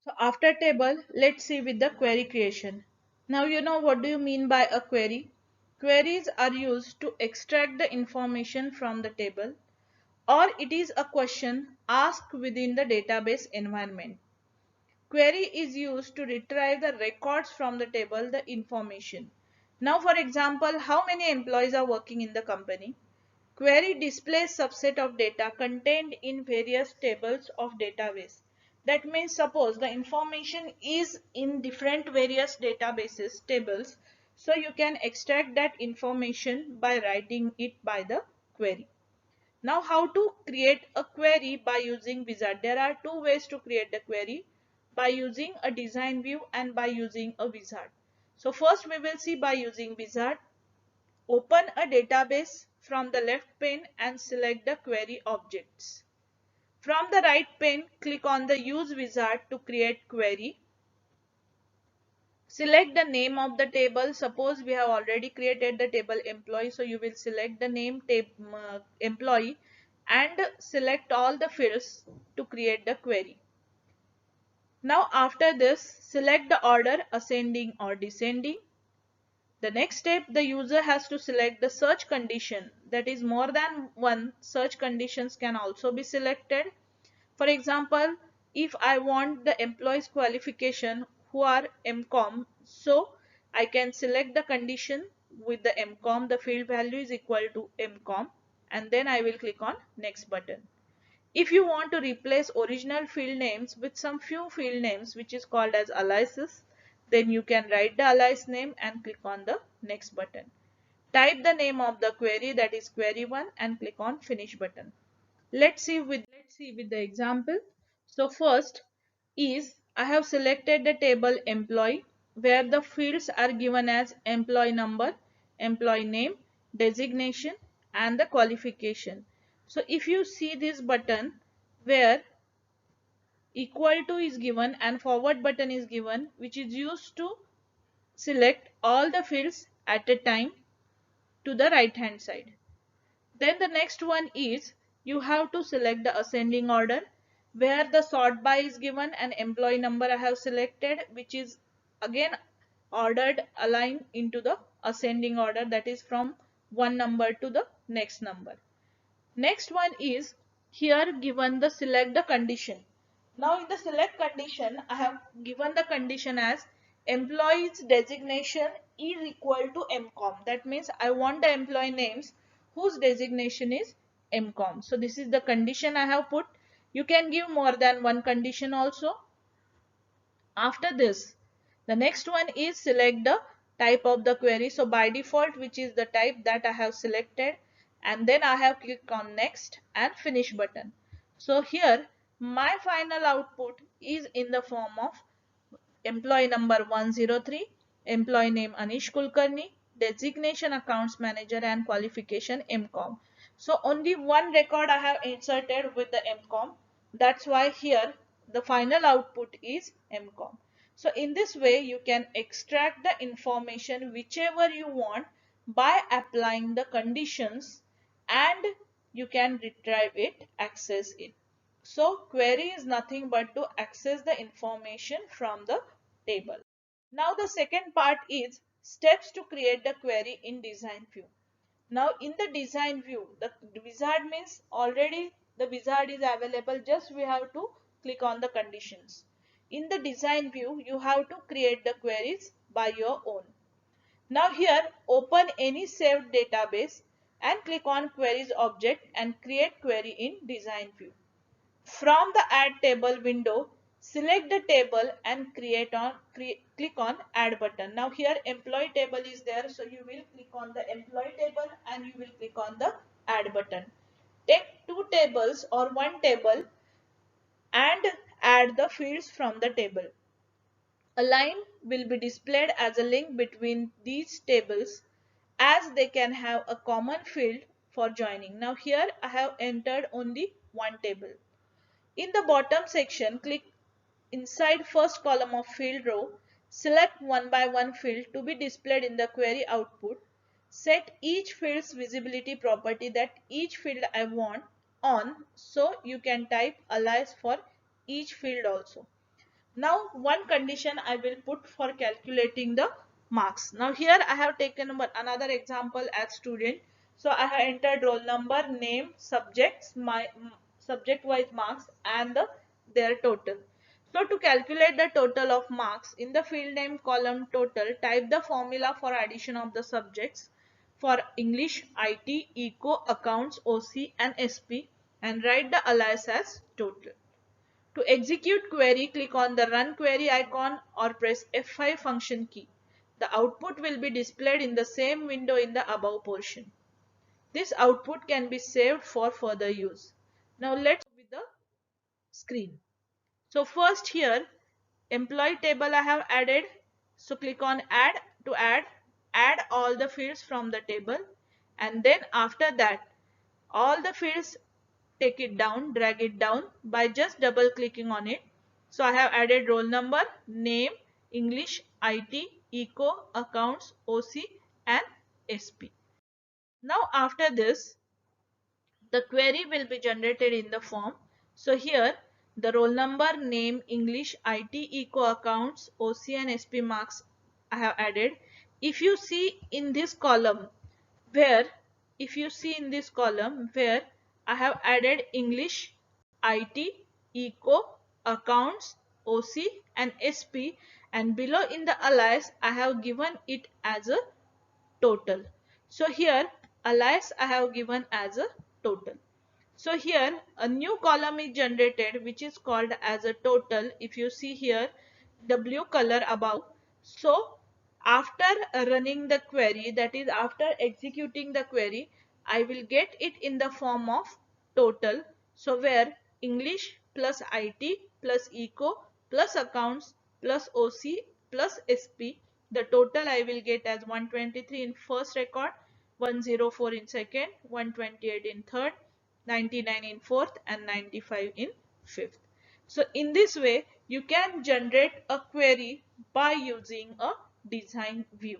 So after table, let's see with the query creation. Now you know what do you mean by a query? Queries are used to extract the information from the table, or it is a question asked within the database environment. Query is used to retrieve the records from the table, the information. Now for example, how many employees are working in the company? Query displays subset of data contained in various tables of database. That means suppose the information is in different various databases tables. So you can extract that information by writing it by the query. Now how to create a query by using wizard. There are two ways to create the query, by using a design view and by using a wizard. So first we will see by using wizard. Open a database from the left pane and select the query objects. From the right pane, click on the use wizard to create query. Select the name of the table. Suppose we have already created the table employee, so you will select the name employee and select all the fields to create the query. Now after this, select the order ascending or descending. The next step, the user has to select the search condition. That is, more than one search conditions can also be selected. For example, if I want the employees qualification who are MCOM, so I can select the condition with the MCOM, the field value is equal to MCOM, and then I will click on next button. If you want to replace original field names with some few field names, which is called as aliases, then you can write the alias name and click on the next button. Type the name of the query, that is query 1, and click on finish button. Let's see with the example. So first is I have selected the table employee where the fields are given as employee number, employee name, designation and the qualification. So if you see this button where equal to is given and forward button is given, which is used to select all the fields at a time to the right hand side. Then the next one is you have to select the ascending order where the sort by is given and employee number I have selected, which is again ordered aligned into the ascending order, that is from one number to the next number. Next one is here given the select the condition. Now in the select condition I have given the condition as employee's designation is equal to MCOM. That means I want the employee names whose designation is MCOM. So this is the condition I have put. You can give more than one condition also. After this, the next one is select the type of the query. So by default, which is the type that I have selected, and then I have clicked on next and finish button. So here my final output is in the form of employee number 103, employee name Anish Kulkarni, designation accounts manager and qualification MCOM. So only one record I have inserted with the MCOM. That's why here the final output is MCOM. So in this way you can extract the information whichever you want by applying the conditions, and you can retrieve it, access it. So query is nothing but to access the information from the table. Now the second part is steps to create the query in design view. Now in the design view, the wizard means already the wizard is available, just we have to click on the conditions. In the design view, you have to create the queries by your own. Now here open any saved database and click on queries object and create query in design view. From the add table window, select the table and click on add button. Now here employee table is there, so you will click on the employee table and you will click on the add button. Take two tables or one table and add the fields from the table. A line will be displayed as a link between these tables as they can have a common field for joining. Now here I have entered only one table. In the bottom section, click inside first column of field row, select one by one field to be displayed in the query output. Set each field's visibility property, that each field I want on, so you can type alias for each field also. Now one condition I will put for calculating the marks. Now here I have taken another example as student. So I have entered roll number, name, subjects, my subject wise marks and their total. So to calculate the total of marks, in the field name column total, type the formula for addition of the subjects for English, IT, Eco, Accounts, OC and SP, and write the alias as total. To execute query, click on the Run Query icon or press F5 function key. The output will be displayed in the same window in the above portion. This output can be saved for further use. Now let's go with the screen. So first here, employee table I have added. So click on Add to add all the fields from the table, and then after that all the fields, take it down, drag it down by just double clicking on it. So I have added roll number, name, English, IT, Eco, Accounts, OC and SP. Now after this, the query will be generated in the form. So here the roll number, name, English, IT, Eco, Accounts, OC and SP marks I have added. If you see in this column where if you see in this column where I have added English, IT, Eco, Accounts, OC and SP, and below in the alias I have given it as a total. So here alias I have given as a total. So here a new column is generated which is called as a total. If you see here the blue color above. So after running the query, that is after executing the query, I will get it in the form of total. So where English plus IT plus Eco plus Accounts plus OC plus SP, the total I will get as 123 in first record, 104 in second, 128 in third, 99 in fourth and 95 in fifth. So in this way you can generate a query by using a design view.